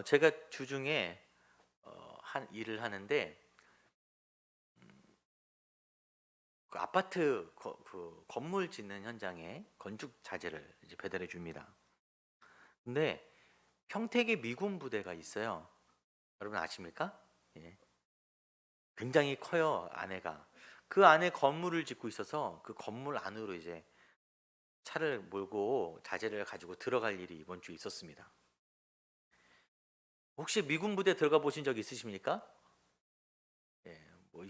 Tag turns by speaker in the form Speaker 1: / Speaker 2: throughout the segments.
Speaker 1: 제가 주중에 한 일을 하는데 그 아파트 그 건물 짓는 현장에 건축 자재를 이제 배달해 줍니다. 근데 평택에 미군 부대가 있어요. 여러분 아십니까? 예. 굉장히 커요, 안에가. 그 안에 건물을 짓고 있어서 그 건물 안으로 이제 차를 몰고 자재를 가지고 들어갈 일이 이번 주에 있었습니다. 혹시 미군 부대 들어가 보신 적 있으십니까? 예, 뭐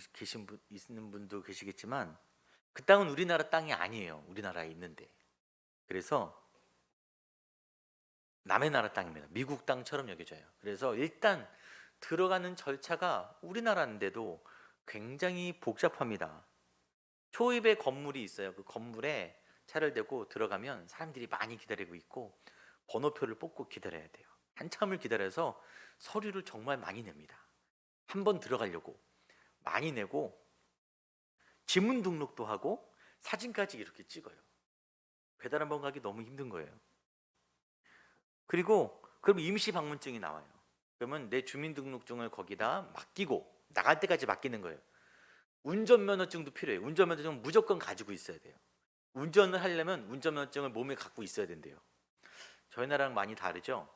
Speaker 1: 있는 분도 계시겠지만 그 땅은 우리나라 땅이 아니에요. 우리나라에 있는데. 그래서 남의 나라 땅입니다. 미국 땅처럼 여겨져요. 그래서 일단 들어가는 절차가 우리나라인데도 굉장히 복잡합니다. 초입에 건물이 있어요. 그 건물에 차를 대고 들어가면 사람들이 많이 기다리고 있고 번호표를 뽑고 기다려야 돼요. 한참을 기다려서 서류를 정말 많이 냅니다. 한 번 들어가려고 많이 내고 지문 등록도 하고 사진까지 이렇게 찍어요. 배달 한 번 가기 너무 힘든 거예요. 그리고 그럼 임시 방문증이 나와요. 그러면 내 주민등록증을 거기다 맡기고 나갈 때까지 맡기는 거예요. 운전면허증도 필요해요. 운전면허증은 무조건 가지고 있어야 돼요. 운전을 하려면 운전면허증을 몸에 갖고 있어야 된대요. 저희 나라랑 많이 다르죠?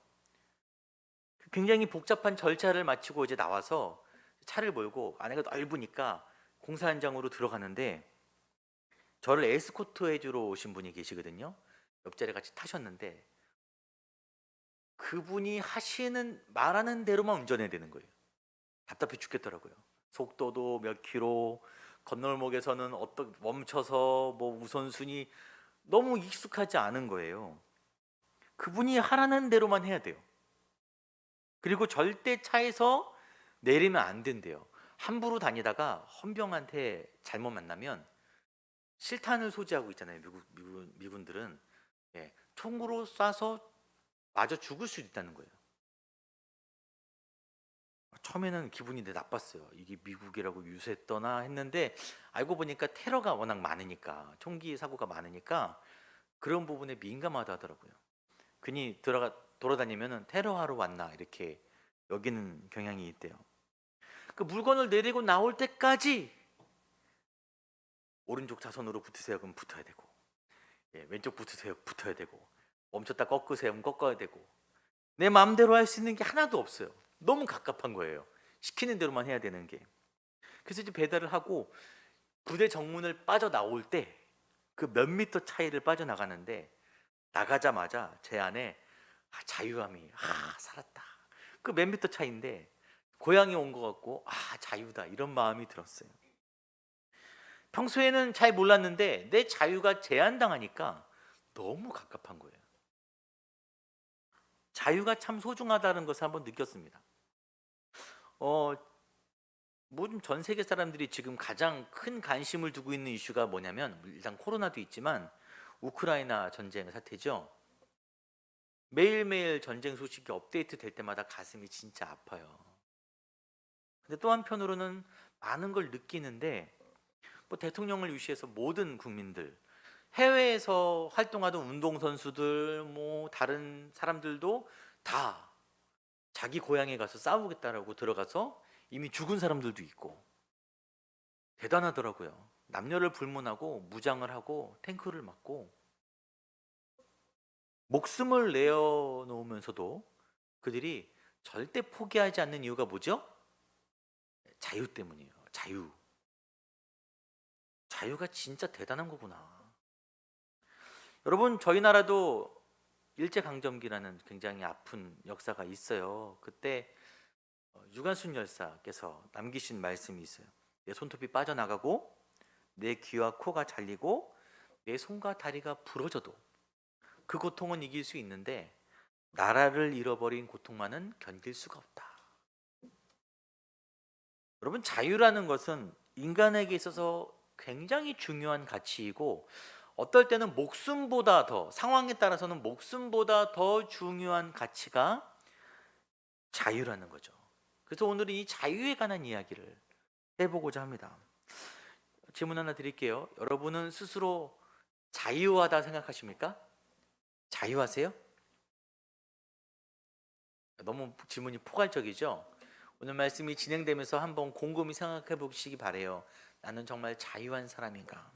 Speaker 1: 굉장히 복잡한 절차를 마치고 이제 나와서 차를 몰고 안에가 넓으니까 공사 현장으로 들어가는데 저를 에스코트 해주러 오신 분이 계시거든요. 옆자리 같이 타셨는데 그분이 말하는 대로만 운전해야 되는 거예요. 답답해 죽겠더라고요. 속도도 몇 킬로, 건널목에서는 멈춰서 뭐 우선순위 너무 익숙하지 않은 거예요. 그분이 하라는 대로만 해야 돼요. 그리고 절대 차에서 내리면 안 된대요. 함부로 다니다가 헌병한테 잘못 만나면 실탄을 소지하고 있잖아요. 미군들은 총으로 쏴서 맞아 죽을 수 있다는 거예요. 처음에는 기분이 나빴어요. 이게 미국이라고 유세했더나 했는데 알고 보니까 테러가 워낙 많으니까 총기 사고가 많으니까 그런 부분에 민감하다 하더라고요. 괜히 돌아다니면은 테러하러 왔나 이렇게 여기는 경향이 있대요. 그 물건을 내리고 나올 때까지 오른쪽 차선으로 붙으세요. 그럼 붙어야 되고, 왼쪽 붙으세요. 붙어야 되고, 멈췄다 꺾으세요. 그럼 꺾어야 되고, 내 마음대로 할 수 있는 게 하나도 없어요. 너무 갑갑한 거예요. 시키는 대로만 해야 되는 게. 그래서 이제 배달을 하고 부대 정문을 빠져나올 때 그 몇 미터 차이를 빠져나가는데 나가자마자 제 안에 자유함이 살았다. 그 몇 미터 차이인데 고향이 온 것 같고 자유다 이런 마음이 들었어요. 평소에는 잘 몰랐는데 내 자유가 제한당하니까 너무 갑갑한 거예요. 자유가 참 소중하다는 것을 한번 느꼈습니다. 어, 모든 전 세계 사람들이 지금 가장 큰 관심을 두고 있는 이슈가 뭐냐면 일단 코로나도 있지만 우크라이나 전쟁 사태죠. 매일매일 전쟁 소식이 업데이트 될 때마다 가슴이 진짜 아파요. 근데 또 한편으로는 많은 걸 느끼는데 뭐 대통령을 위시해서 모든 국민들, 해외에서 활동하던 운동선수들, 뭐 다른 사람들도 다 자기 고향에 가서 싸우겠다라고 들어가서 이미 죽은 사람들도 있고 대단하더라고요. 남녀를 불문하고 무장을 하고 탱크를 막고 목숨을 내어놓으면서도 그들이 절대 포기하지 않는 이유가 뭐죠? 자유 때문이에요. 자유. 자유가 진짜 대단한 거구나. 여러분, 저희 나라도 일제강점기라는 굉장히 아픈 역사가 있어요. 그때 유관순 열사께서 남기신 말씀이 있어요. 내 손톱이 빠져나가고 내 귀와 코가 잘리고 내 손과 다리가 부러져도 그 고통은 이길 수 있는데 나라를 잃어버린 고통만은 견딜 수가 없다. 여러분, 자유라는 것은 인간에게 있어서 굉장히 중요한 가치이고 어떨 때는 목숨보다 더, 상황에 따라서는 목숨보다 더 중요한 가치가 자유라는 거죠. 그래서 오늘은 이 자유에 관한 이야기를 해보고자 합니다. 질문 하나 드릴게요. 여러분은 스스로 자유하다 생각하십니까? 자유하세요? 너무 질문이 포괄적이죠? 오늘 말씀이 진행되면서 한번 곰곰이 생각해 보시기 바래요. 나는 정말 자유한 사람인가?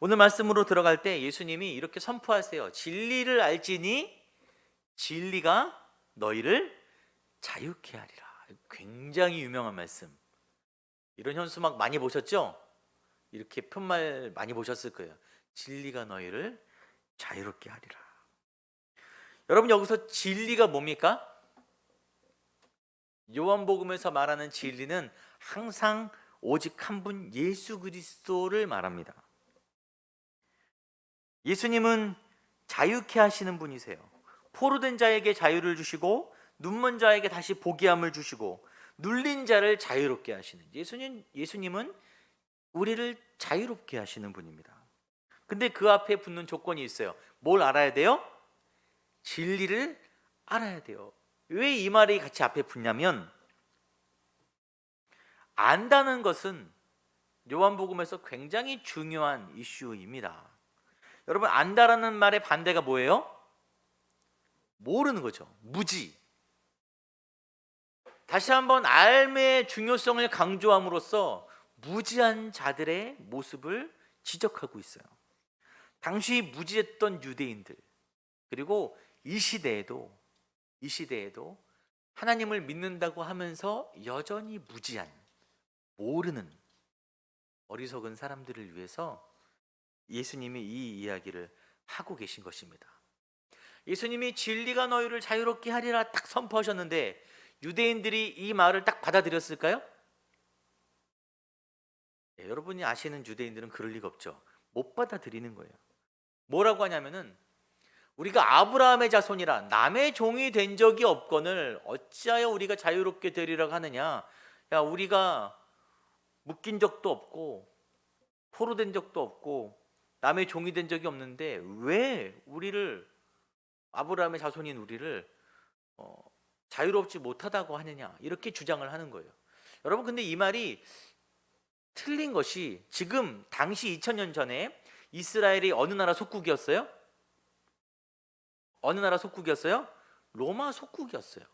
Speaker 1: 오늘 말씀으로 들어갈 때 예수님이 이렇게 선포하세요. 진리를 알지니 진리가 너희를 자유케 하리라. 굉장히 유명한 말씀. 이런 현수막 많이 보셨죠? 이렇게 편말 많이 보셨을 거예요. 진리가 너희를 자유롭게 하리라. 여러분, 여기서 진리가 뭡니까? 요한복음에서 말하는 진리는 항상 오직 한 분 예수 그리스도를 말합니다. 예수님은 자유케 하시는 분이세요. 포로된 자에게 자유를 주시고 눈먼 자에게 다시 보기함을 주시고 눌린 자를 자유롭게 하시는 예수님은 우리를 자유롭게 하시는 분입니다. 근데 그 앞에 붙는 조건이 있어요. 뭘 알아야 돼요? 진리를 알아야 돼요. 왜 이 말이 같이 앞에 붙냐면 안다는 것은 요한복음에서 굉장히 중요한 이슈입니다. 여러분, 안다라는 말의 반대가 뭐예요? 모르는 거죠. 무지. 다시 한번 삶의 중요성을 강조함으로써 무지한 자들의 모습을 지적하고 있어요. 당시 무지했던 유대인들, 그리고 이 시대에도 하나님을 믿는다고 하면서 여전히 무지한, 모르는 어리석은 사람들을 위해서 예수님이 이 이야기를 하고 계신 것입니다. 예수님이 진리가 너희를 자유롭게 하리라 딱 선포하셨는데 유대인들이 이 말을 딱 받아들였을까요? 네, 여러분이 아시는 유대인들은 그럴 리가 없죠. 못 받아들이는 거예요. 뭐라고 하냐면은 우리가 아브라함의 자손이라 남의 종이 된 적이 없거늘 어찌하여 우리가 자유롭게 되리라고 하느냐. 야, 우리가 묶인 적도 없고 포로된 적도 없고 남의 종이 된 적이 없는데 왜 우리를, 아브라함의 자손인 우리를 자유롭지 못하다고 하느냐, 이렇게 주장을 하는 거예요. 여러분, 근데 이 말이 틀린 것이 지금 당시 2000년 전에 이스라엘이 어느 나라 속국이었어요? 어느 나라 속국이었어요? 로마 속국이었어요.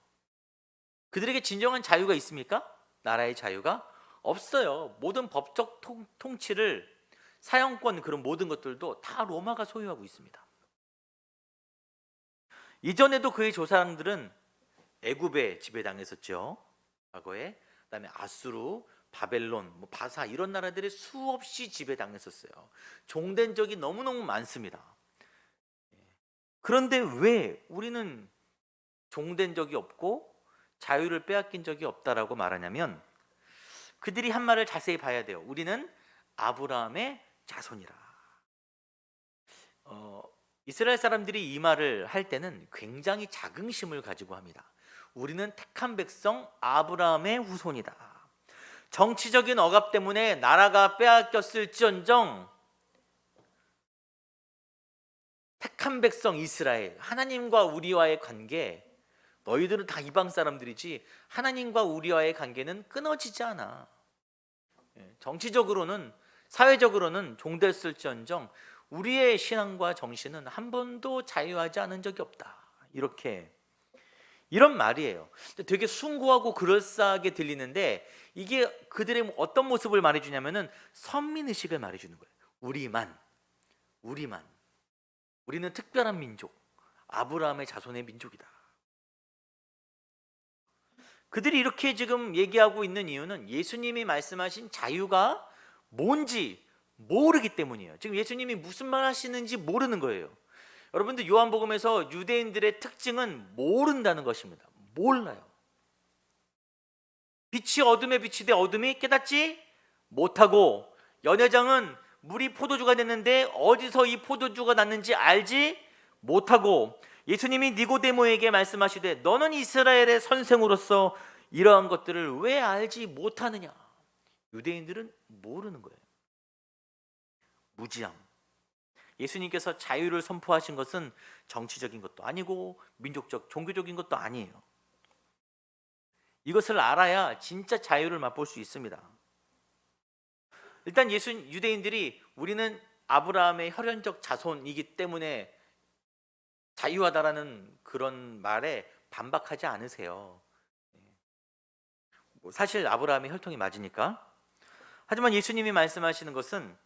Speaker 1: 그들에게 진정한 자유가 있습니까? 나라의 자유가 없어요. 모든 법적 통치를, 사형권, 그런 모든 것들도 다 로마가 소유하고 있습니다. 이전에도 그의 조상들은 애굽에 지배당했었죠. 과거에. 그다음에 아수르, 바벨론, 바사, 이런 나라들이 수없이 지배당했었어요. 종된 적이 너무너무 많습니다. 그런데 왜 우리는 종된 적이 없고 자유를 빼앗긴 적이 없다라고 말하냐면 그들이 한 말을 자세히 봐야 돼요. 우리는 아브라함의 자손이라. 이스라엘 사람들이 이 말을 할 때는 굉장히 자긍심을 가지고 합니다. 우리는 택한 백성 아브라함의 후손이다. 정치적인 억압 때문에 나라가 빼앗겼을지언정 택한 백성 이스라엘, 하나님과 우리와의 관계, 너희들은 다 이방 사람들이지 하나님과 우리와의 관계는 끊어지지 않아. 정치적으로는, 사회적으로는 종됐을지언정 우리의 신앙과 정신은 한 번도 자유하지 않은 적이 없다. 이런 말이에요. 되게 숭고하고 그럴싸하게 들리는데 이게 그들의 어떤 모습을 말해주냐면은 선민의식을 말해주는 거예요. 우리는 특별한 민족, 아브라함의 자손의 민족이다. 그들이 이렇게 지금 얘기하고 있는 이유는 예수님이 말씀하신 자유가 뭔지 모르기 때문이에요. 지금 예수님이 무슨 말 하시는지 모르는 거예요. 여러분들 요한복음에서 유대인들의 특징은 모른다는 것입니다. 몰라요. 빛이 어둠에 비치되 어둠이 깨닫지 못하고, 연회장은 물이 포도주가 됐는데 어디서 이 포도주가 났는지 알지 못하고, 예수님이 니고데모에게 말씀하시되 너는 이스라엘의 선생으로서 이러한 것들을 왜 알지 못하느냐. 유대인들은 모르는 거예요. 무지함. 예수님께서 자유를 선포하신 것은 정치적인 것도 아니고 민족적, 종교적인 것도 아니에요. 이것을 알아야 진짜 자유를 맛볼 수 있습니다. 일단 유대인들이 우리는 아브라함의 혈연적 자손이기 때문에 자유하다라는 그런 말에 반박하지 않으세요. 사실 아브라함의 혈통이 맞으니까. 하지만 예수님이 말씀하시는 것은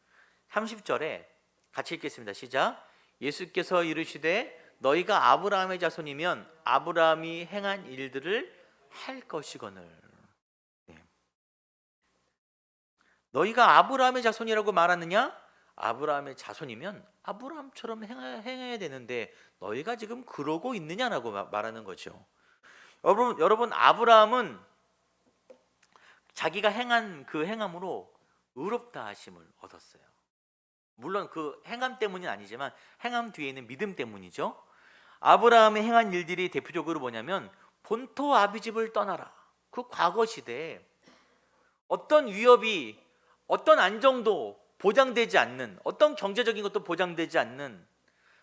Speaker 1: 30절에 같이 읽겠습니다. 시작. 예수께서 이르시되 너희가 아브라함의 자손이면 아브라함이 행한 일들을 할 것이거늘. 너희가 아브라함의 자손이라고 말하느냐? 아브라함의 자손이면 아브라함처럼 행해야 되는데 너희가 지금 그러고 있느냐라고 말하는 거죠. 여러분 아브라함은 자기가 행한 그 행함으로 의롭다 하심을 얻었어요. 물론 그 행함 때문이 아니지만 행함 뒤에 있는 믿음 때문이죠. 아브라함의 행한 일들이 대표적으로 뭐냐면 본토 아비집을 떠나라. 그 과거 시대에 어떤 위협이, 어떤 안정도 보장되지 않는, 어떤 경제적인 것도 보장되지 않는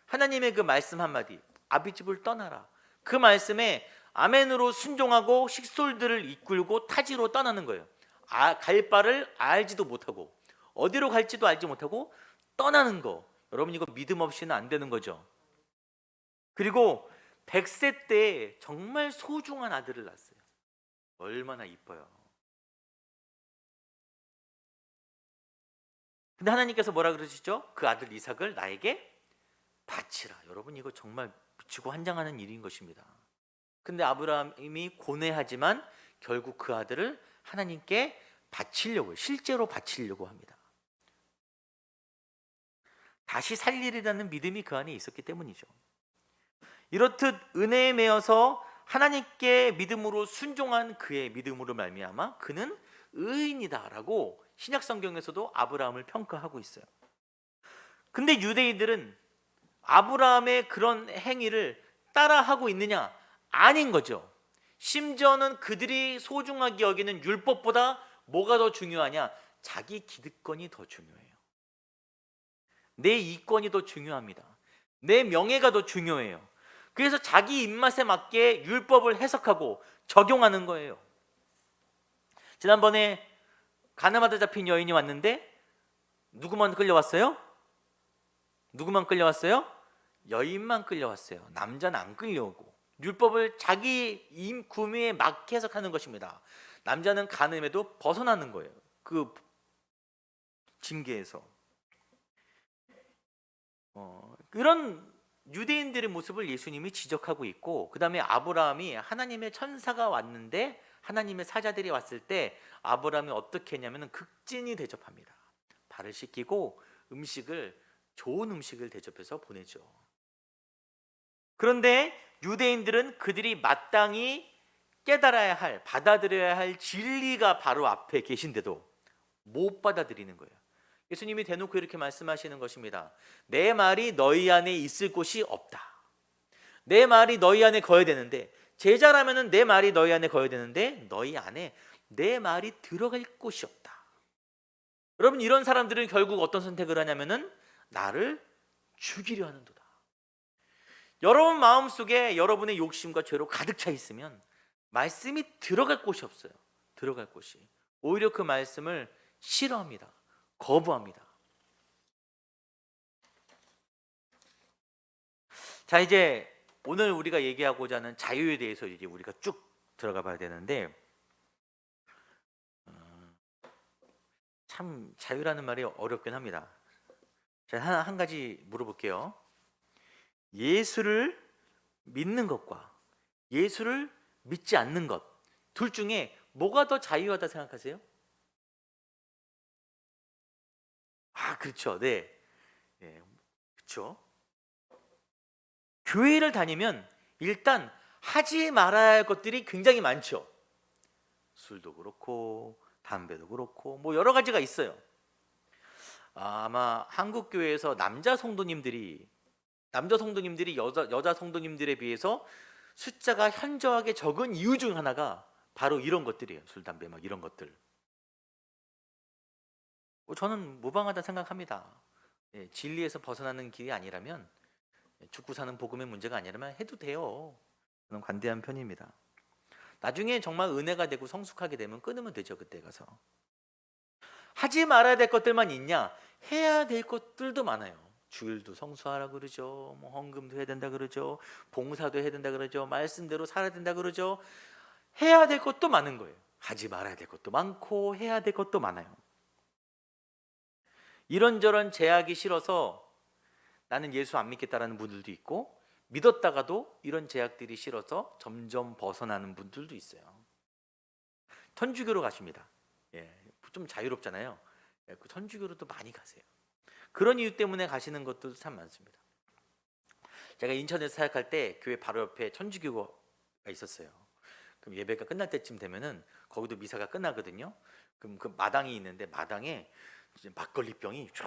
Speaker 1: 하나님의 그 말씀 한마디, 아비집을 떠나라. 그 말씀에 아멘으로 순종하고 식솔들을 이끌고 타지로 떠나는 거예요. 갈 바를 알지도 못하고 어디로 갈지도 알지 못하고 떠나는 거. 여러분 이거 믿음 없이는 안 되는 거죠. 그리고 100세 때 정말 소중한 아들을 낳았어요. 얼마나 이뻐요. 근데 하나님께서 뭐라 그러시죠? 그 아들 이삭을 나에게 바치라. 여러분 이거 정말 미치고 환장하는 일인 것입니다. 근데 아브라함이 고뇌하지만 결국 그 아들을 하나님께 바치려고, 실제로 바치려고 합니다. 다시 살리리라는 믿음이 그 안에 있었기 때문이죠. 이렇듯 은혜에 매여서 하나님께 믿음으로 순종한 그의 믿음으로 말미암아 그는 의인이다라고 신약 성경에서도 아브라함을 평가하고 있어요. 근데 유대인들은 아브라함의 그런 행위를 따라하고 있느냐? 아닌 거죠. 심지어는 그들이 소중하게 여기는 율법보다 뭐가 더 중요하냐? 자기 기득권이 더 중요해요. 내 이권이 더 중요합니다. 내 명예가 더 중요해요. 그래서 자기 입맛에 맞게 율법을 해석하고 적용하는 거예요. 지난번에 가늠하다 잡힌 여인이 왔는데 누구만 끌려왔어요? 누구만 끌려왔어요? 여인만 끌려왔어요. 남자는 안 끌려오고 율법을 자기 구미에 맞게 해석하는 것입니다. 남자는 간음에도 벗어나는 거예요. 그 징계에서. 그런 유대인들의 모습을 예수님이 지적하고 있고, 그 다음에 아브라함이 하나님의 천사가 왔는데, 하나님의 사자들이 왔을 때 아브라함이 어떻게 했냐면 극진히 대접합니다. 발을 씻기고 좋은 음식을 대접해서 보내죠. 그런데 유대인들은 그들이 마땅히 깨달아야 할, 받아들여야 할 진리가 바로 앞에 계신데도 못 받아들이는 거예요. 예수님이 대놓고 이렇게 말씀하시는 것입니다. 내 말이 너희 안에 있을 곳이 없다. 내 말이 너희 안에 거해야 되는데 제자라면은 내 말이 너희 안에 거해야 되는데 너희 안에 내 말이 들어갈 곳이 없다. 여러분, 이런 사람들은 결국 어떤 선택을 하냐면은 나를 죽이려 하는도다. 여러분 마음속에 여러분의 욕심과 죄로 가득 차 있으면 말씀이 들어갈 곳이 없어요. 들어갈 곳이. 오히려 그 말씀을 싫어합니다. 거부합니다. 자, 이제 오늘 우리가 얘기하고자 하는 자유에 대해서 이제 우리가 쭉 들어가 봐야 되는데, 참 자유라는 말이 어렵긴 합니다. 제가 한 가지 물어볼게요. 예수를 믿는 것과 예수를 믿지 않는 것, 둘 중에 뭐가 더 자유하다 생각하세요? 그렇죠. 네. 네. 그렇죠. 교회를 다니면 일단 하지 말아야 할 것들이 굉장히 많죠. 술도 그렇고 담배도 그렇고 뭐 여러 가지가 있어요. 아마 한국 교회에서 남자 성도님들이 여자 성도님들에 비해서 숫자가 현저하게 적은 이유 중 하나가 바로 이런 것들이에요. 술, 담배 막 이런 것들. 저는 무방하다 생각합니다. 진리에서 벗어나는 길이 아니라면, 죽고 사는 복음의 문제가 아니라면 해도 돼요. 저는 관대한 편입니다. 나중에 정말 은혜가 되고 성숙하게 되면 끊으면 되죠. 그때 가서. 하지 말아야 될 것들만 있냐? 해야 될 것들도 많아요. 주일도 성수하라 그러죠. 뭐 헌금도 해야 된다 그러죠. 봉사도 해야 된다 그러죠. 말씀대로 살아야 된다 그러죠. 해야 될 것도 많은 거예요. 하지 말아야 될 것도 많고 해야 될 것도 많아요. 이런저런 제약이 싫어서 나는 예수 안 믿겠다라는 분들도 있고, 믿었다가도 이런 제약들이 싫어서 점점 벗어나는 분들도 있어요. 천주교로 가십니다. 좀 자유롭잖아요. 그 천주교로도 많이 가세요. 그런 이유 때문에 가시는 것도 참 많습니다. 제가 인천에서 사역할 때 교회 바로 옆에 천주교가 있었어요. 그럼 예배가 끝날 때쯤 되면은 거기도 미사가 끝나거든요. 그럼 그 마당이 있는데 마당에 막걸리병이 쭉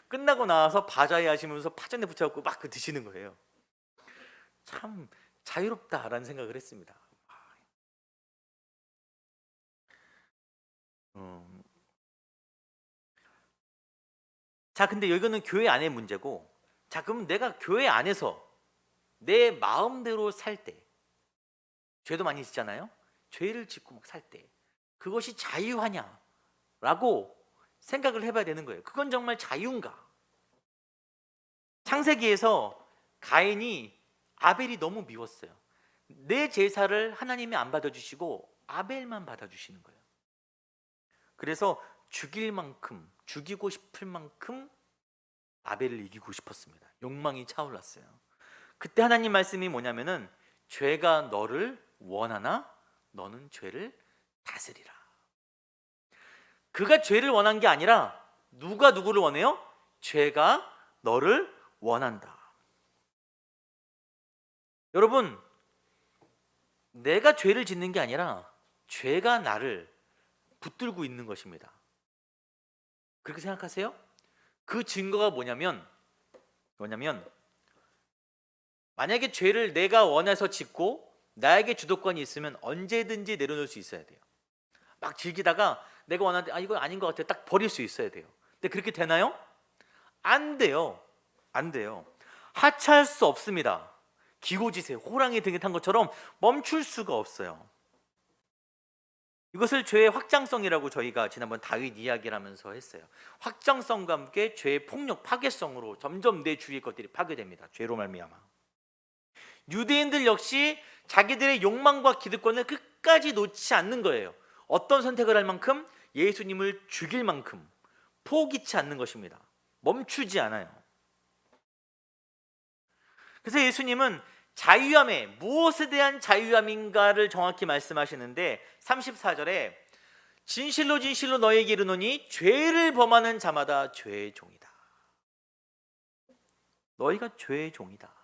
Speaker 1: 끝나고 나와서 바자회 하시면서 파전에 붙여갖고 막 드시는 거예요. 참 자유롭다라는 생각을 했습니다. 자, 근데 이거는 교회 안의 문제고, 자, 그럼 내가 교회 안에서 내 마음대로 살 때, 죄도 많이 짓잖아요. 죄를 짓고 막 살 때 그것이 자유하냐? 라고 생각을 해봐야 되는 거예요. 그건 정말 자유인가? 창세기에서 가인이 아벨이 너무 미웠어요. 내 제사를 하나님이 안 받아주시고 아벨만 받아주시는 거예요. 그래서 죽일 만큼, 죽이고 싶을 만큼 아벨을 이기고 싶었습니다. 욕망이 차올랐어요. 그때 하나님 말씀이 뭐냐면은, 죄가 너를 원하나 너는 죄를 다스리라. 그가 죄를 원한 게 아니라 누가 누구를 원해요? 죄가 너를 원한다. 여러분, 내가 죄를 짓는 게 아니라 죄가 나를 붙들고 있는 것입니다. 그렇게 생각하세요? 그 증거가 뭐냐면 만약에 죄를 내가 원해서 짓고 나에게 주도권이 있으면 언제든지 내려놓을 수 있어야 돼요. 막 즐기다가 내가 원하는데 이거 아닌 것 같아요. 딱 버릴 수 있어야 돼요. 근데 그렇게 되나요? 안 돼요. 안 돼요. 하차할 수 없습니다. 기고지세, 호랑이 등에 탄 것처럼 멈출 수가 없어요. 이것을 죄의 확장성이라고 저희가 지난번 다윗 이야기를 하면서 했어요. 확장성과 함께 죄의 폭력, 파괴성으로 점점 내 주위의 것들이 파괴됩니다. 죄로 말미암아. 유대인들 역시 자기들의 욕망과 기득권을 끝까지 놓지 않는 거예요. 어떤 선택을 할 만큼? 예수님을 죽일 만큼 포기치 않는 것입니다. 멈추지 않아요. 그래서 예수님은 자유함에, 무엇에 대한 자유함인가를 정확히 말씀하시는데 34절에 진실로 진실로 너에게 이르노니 죄를 범하는 자마다 죄의 종이다. 너희가 죄의 종이다.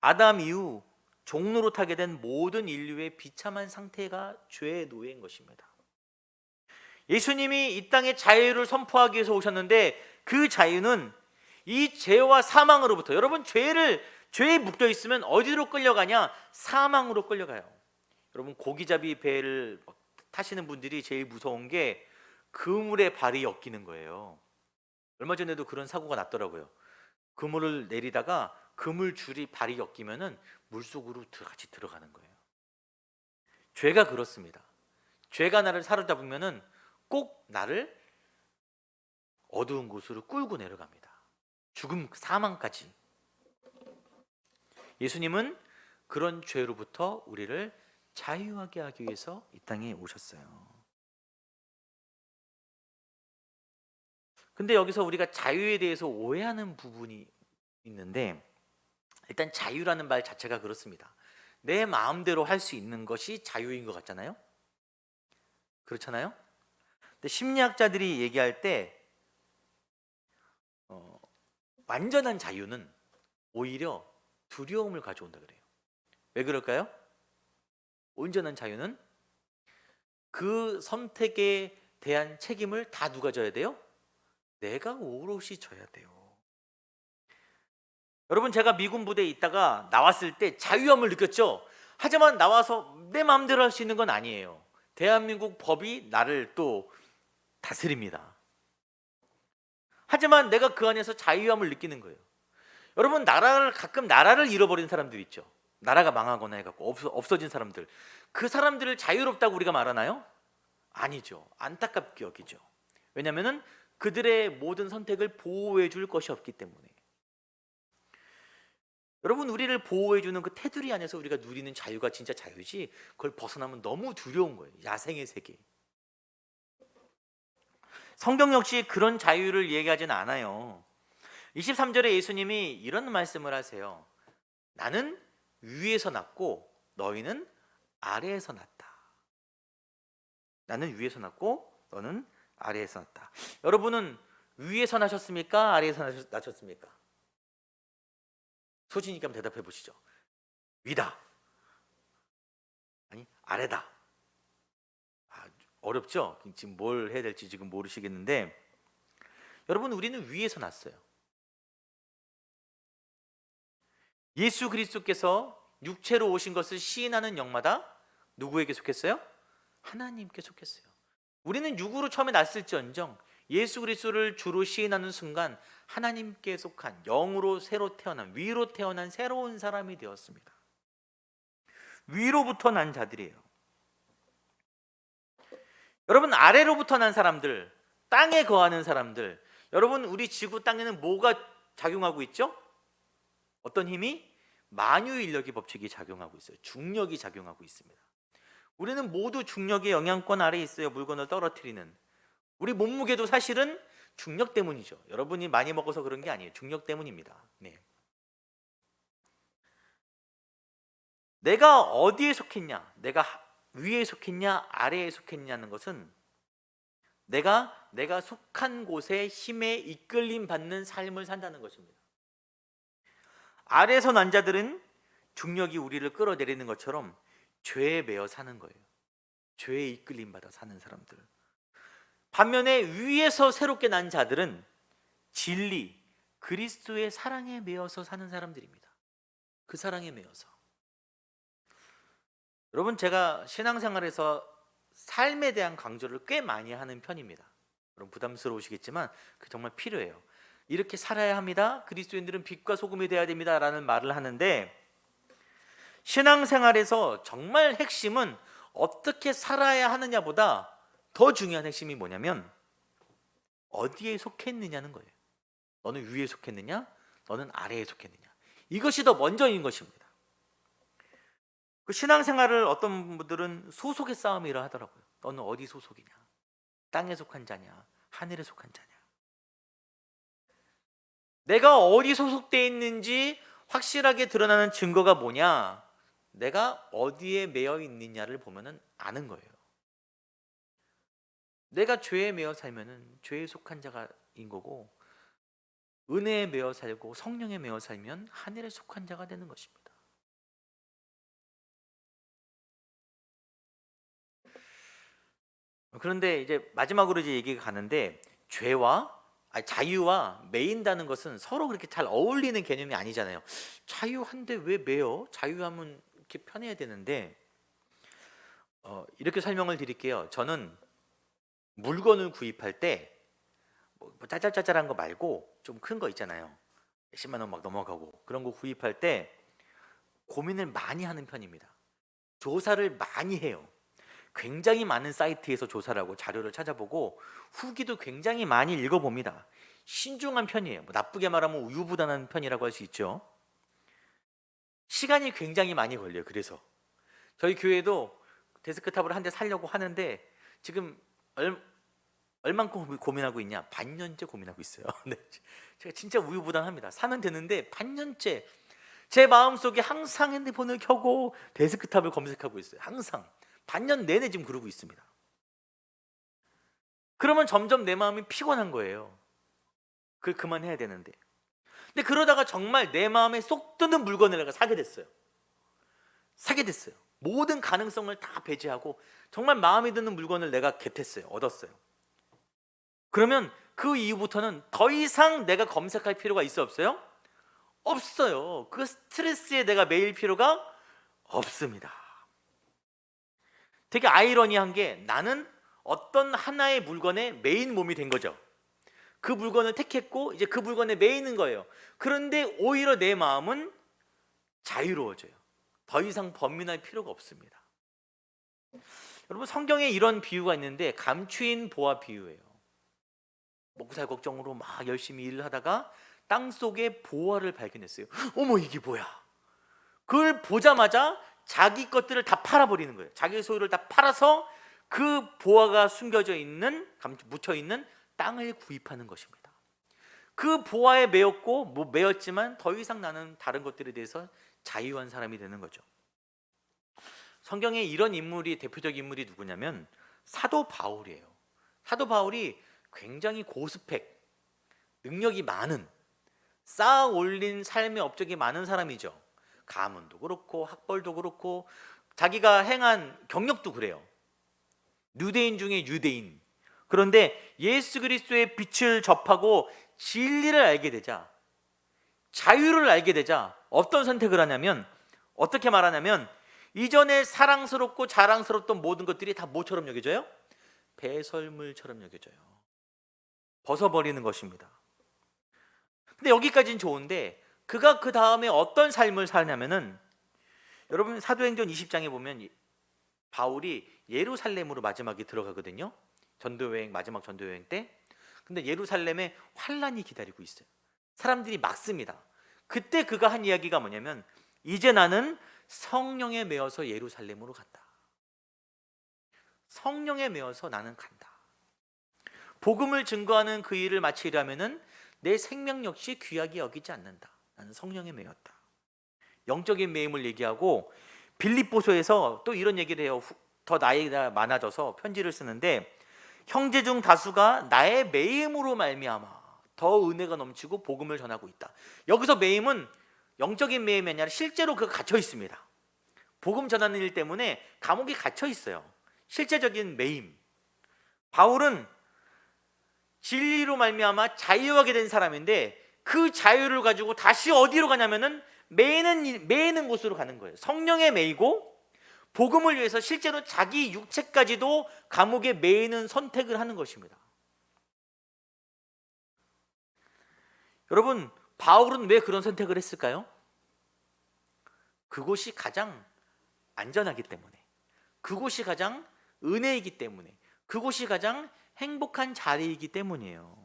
Speaker 1: 아담 이후 종노릇하게 된 모든 인류의 비참한 상태가 죄의 노예인 것입니다. 예수님이 이 땅에 자유를 선포하기 위해서 오셨는데 그 자유는 이 죄와 사망으로부터, 여러분 죄를 죄에 묶여 있으면 어디로 끌려가냐? 사망으로 끌려가요. 여러분, 고기잡이 배를 타시는 분들이 제일 무서운 게 그물에 발이 엮이는 거예요. 얼마 전에도 그런 사고가 났더라고요. 그물을 내리다가 그물 줄이 발이 엮이면은 물속으로 같이 들어가는 거예요. 죄가 그렇습니다. 죄가 나를 사로잡으면은 꼭 나를 어두운 곳으로 끌고 내려갑니다. 죽음, 사망까지. 예수님은 그런 죄로부터 우리를 자유하게 하기 위해서 이 땅에 오셨어요. 근데 여기서 우리가 자유에 대해서 오해하는 부분이 있는데, 일단 자유라는 말 자체가 그렇습니다. 내 마음대로 할 수 있는 것이 자유인 것 같잖아요. 그렇잖아요. 근데 심리학자들이 얘기할 때 완전한 자유는 오히려 두려움을 가져온다 그래요. 왜 그럴까요? 온전한 자유는 그 선택에 대한 책임을 다 누가 져야 돼요? 내가 오롯이 져야 돼요. 여러분, 제가 미군 부대에 있다가 나왔을 때 자유함을 느꼈죠. 하지만 나와서 내 마음대로 할 수 있는 건 아니에요. 대한민국 법이 나를 또 다스립니다. 하지만 내가 그 안에서 자유함을 느끼는 거예요. 여러분, 가끔 나라를 잃어버린 사람들 있죠. 나라가 망하거나 해갖고 없어진 사람들, 그 사람들을 자유롭다고 우리가 말하나요? 아니죠. 안타깝게 여기죠. 왜냐하면 그들의 모든 선택을 보호해 줄 것이 없기 때문에. 여러분, 우리를 보호해 주는 그 테두리 안에서 우리가 누리는 자유가 진짜 자유지, 그걸 벗어나면 너무 두려운 거예요. 야생의 세계. 성경 역시 그런 자유를 얘기하진 않아요. 23절에 예수님이 이런 말씀을 하세요. 나는 위에서 났고 너희는 아래에서 났다. 나는 위에서 났고 너는 아래에서 났다. 여러분은 위에서 나셨습니까? 아래에서 나셨습니까? 소진이 있게 한번 대답해 보시죠. 위다. 아니, 아래다. 어렵죠? 지금 뭘 해야 될지 지금 모르시겠는데, 여러분, 우리는 위에서 났어요. 예수 그리스도께서 육체로 오신 것을 시인하는 영마다 누구에게 속했어요? 하나님께 속했어요. 우리는 육으로 처음에 났을지언정 예수 그리스도를 주로 시인하는 순간 하나님께 속한 영으로 새로 태어난, 위로 태어난 새로운 사람이 되었습니다. 위로부터 난 자들이에요. 여러분, 아래로부터 난 사람들, 땅에 거하는 사람들, 여러분, 우리 지구 땅에는 뭐가 작용하고 있죠? 어떤 힘이? 만유인력의 법칙이 작용하고 있어요. 중력이 작용하고 있습니다. 우리는 모두 중력의 영향권 아래에 있어요. 물건을 떨어뜨리는. 우리 몸무게도 사실은 중력 때문이죠. 여러분이 많이 먹어서 그런 게 아니에요. 중력 때문입니다. 네. 내가 어디에 속했냐, 내가 위에 속했냐 아래에 속했냐는 것은 내가 속한 곳의 힘에 이끌림 받는 삶을 산다는 것입니다. 아래에서 난 자들은 중력이 우리를 끌어내리는 것처럼 죄에 매여 사는 거예요. 죄에 이끌림 받아 사는 사람들. 반면에 위에서 새롭게 난 자들은 진리, 그리스도의 사랑에 매여서 사는 사람들입니다. 그 사랑에 매여서. 여러분, 제가 신앙생활에서 삶에 대한 강조를 꽤 많이 하는 편입니다. 여러분, 부담스러우시겠지만 그 정말 필요해요. 이렇게 살아야 합니다. 그리스도인들은 빛과 소금이 되어야 됩니다. 라는 말을 하는데, 신앙생활에서 정말 핵심은 어떻게 살아야 하느냐보다 더 중요한 핵심이 뭐냐면 어디에 속했느냐는 거예요. 너는 위에 속했느냐? 너는 아래에 속했느냐? 이것이 더 먼저인 것입니다. 그 신앙생활을 어떤 분들은 소속의 싸움이라 하더라고요. 너는 어디 소속이냐? 땅에 속한 자냐? 하늘에 속한 자냐? 내가 어디 소속되어 있는지 확실하게 드러나는 증거가 뭐냐? 내가 어디에 매여 있느냐를 보면 아는 거예요. 내가 죄에 매여 살면 죄에 속한 자가인 거고, 은혜에 매여 살고 성령에 매여 살면 하늘에 속한 자가 되는 것입니다. 그런데 이제 마지막으로 이제 얘기가 가는데, 죄와 자유와 매인다는 것은 서로 그렇게 잘 어울리는 개념이 아니잖아요. 자유한데 왜 매여? 자유하면 이렇게 편해야 되는데 이렇게 설명을 드릴게요. 저는 물건을 구입할 때 뭐 짜잘짜잘한 거 말고 좀 큰 거 있잖아요. 10만 원 막 넘어가고 그런 거 구입할 때 고민을 많이 하는 편입니다. 조사를 많이 해요. 굉장히 많은 사이트에서 조사를 하고 자료를 찾아보고 후기도 굉장히 많이 읽어봅니다. 신중한 편이에요. 뭐 나쁘게 말하면 우유부단한 편이라고 할 수 있죠. 시간이 굉장히 많이 걸려요. 그래서 저희 교회도 데스크탑을 한 대 사려고 하는데 지금 얼만큼 고민하고 있냐? 반년째 고민하고 있어요. 네, 제가 진짜 우유부단합니다. 사면 되는데 반년째 제 마음속에 항상 핸드폰을 켜고 데스크탑을 검색하고 있어요. 항상 반년 내내 지금 그러고 있습니다. 그러면 점점 내 마음이 피곤한 거예요. 그걸 그만해야 되는데. 근데 그러다가 정말 내 마음에 쏙 드는 물건을 내가 사게 됐어요. 모든 가능성을 다 배제하고 정말 마음에 드는 물건을 내가 겟했어요. 얻었어요. 그러면 그 이후부터는 더 이상 내가 검색할 필요가 있어 없어요? 없어요. 그 스트레스에 내가 매일 필요가 없습니다. 되게 아이러니한 게 나는 어떤 하나의 물건의 메인 몸이 된 거죠. 그 물건을 택했고 이제 그 물건에 매이는 거예요. 그런데 오히려 내 마음은 자유로워져요. 더 이상 범민할 필요가 없습니다. 여러분 성경에 이런 비유가 있는데 감추인 보화 비유예요. 먹고살 걱정으로 막 열심히 일을 하다가 땅속에 보화를 발견했어요. 어머 이게 뭐야? 그걸 보자마자 자기 것들을 다 팔아버리는 거예요. 자기 소유를 다 팔아서 그 보화가 숨겨져 있는 묻혀 있는 땅을 구입하는 것입니다. 그 보화에 매였고 매였지만 더 이상 나는 다른 것들에 대해서 자유한 사람이 되는 거죠. 성경에 이런 인물이 대표적 인물이 누구냐면 사도 바울이에요. 사도 바울이 굉장히 고스펙, 능력이 많은, 쌓아 올린 삶의 업적이 많은 사람이죠. 가문도 그렇고 학벌도 그렇고 자기가 행한 경력도 그래요. 유대인 중에 유대인. 그런데 예수 그리스도의 빛을 접하고 진리를 알게 되자, 자유를 알게 되자 어떤 선택을 하냐면, 어떻게 말하냐면 이전에 사랑스럽고 자랑스럽던 모든 것들이 다 뭐처럼 여겨져요? 배설물처럼 여겨져요. 벗어버리는 것입니다. 근데 여기까지는 좋은데 그가 그 다음에 어떤 삶을 사냐면은, 여러분 사도행전 20장에 보면 바울이 예루살렘으로 마지막에 들어가거든요. 마지막 전도여행 때. 근데 예루살렘에 환란이 기다리고 있어요. 사람들이 막습니다. 그때 그가 한 이야기가 뭐냐면 이제 나는 성령에 매어서 예루살렘으로 간다. 성령에 매어서 나는 간다. 복음을 증거하는 그 일을 마치려면은 내 생명 역시 귀하게 여기지 않는다. 나는 성령에 매였다. 영적인 매임을 얘기하고 빌립보서에서 또 이런 얘기를 해요. 더 나이가 많아져서 편지를 쓰는데 형제 중 다수가 나의 매임으로 말미암아 더 은혜가 넘치고 복음을 전하고 있다. 여기서 매임은 영적인 매임이 아니라 실제로 그가 갇혀 있습니다. 복음 전하는 일 때문에 감옥에 갇혀 있어요. 실제적인 매임. 바울은 진리로 말미암아 자유하게 된 사람인데 그 자유를 가지고 다시 어디로 가냐면은 매이는 곳으로 가는 거예요. 성령에 매이고 복음을 위해서 실제로 자기 육체까지도 감옥에 매이는 선택을 하는 것입니다. 여러분 바울은 왜 그런 선택을 했을까요? 그곳이 가장 안전하기 때문에, 그곳이 가장 은혜이기 때문에, 그곳이 가장 행복한 자리이기 때문이에요.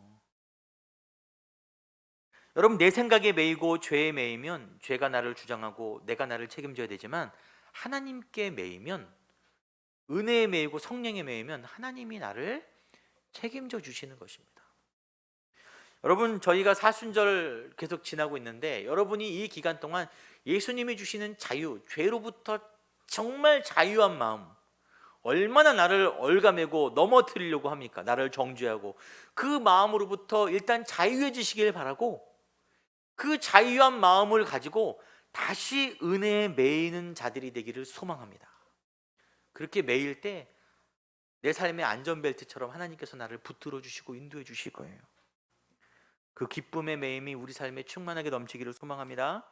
Speaker 1: 여러분 내 생각에 매이고 죄에 매이면 죄가 나를 주장하고 내가 나를 책임져야 되지만 하나님께 매이면, 은혜에 매이고 성령에 매이면 하나님이 나를 책임져 주시는 것입니다. 여러분 저희가 사순절 계속 지나고 있는데 여러분이 이 기간 동안 예수님이 주시는 자유, 죄로부터 정말 자유한 마음, 얼마나 나를 올가매고 넘어뜨리려고 합니까? 나를 정죄하고 그 마음으로부터 일단 자유해지시길 바라고 그 자유한 마음을 가지고 다시 은혜에 매이는 자들이 되기를 소망합니다. 그렇게 매일 때 내 삶의 안전벨트처럼 하나님께서 나를 붙들어 주시고 인도해 주실 거예요. 그 기쁨의 매임이 우리 삶에 충만하게 넘치기를 소망합니다.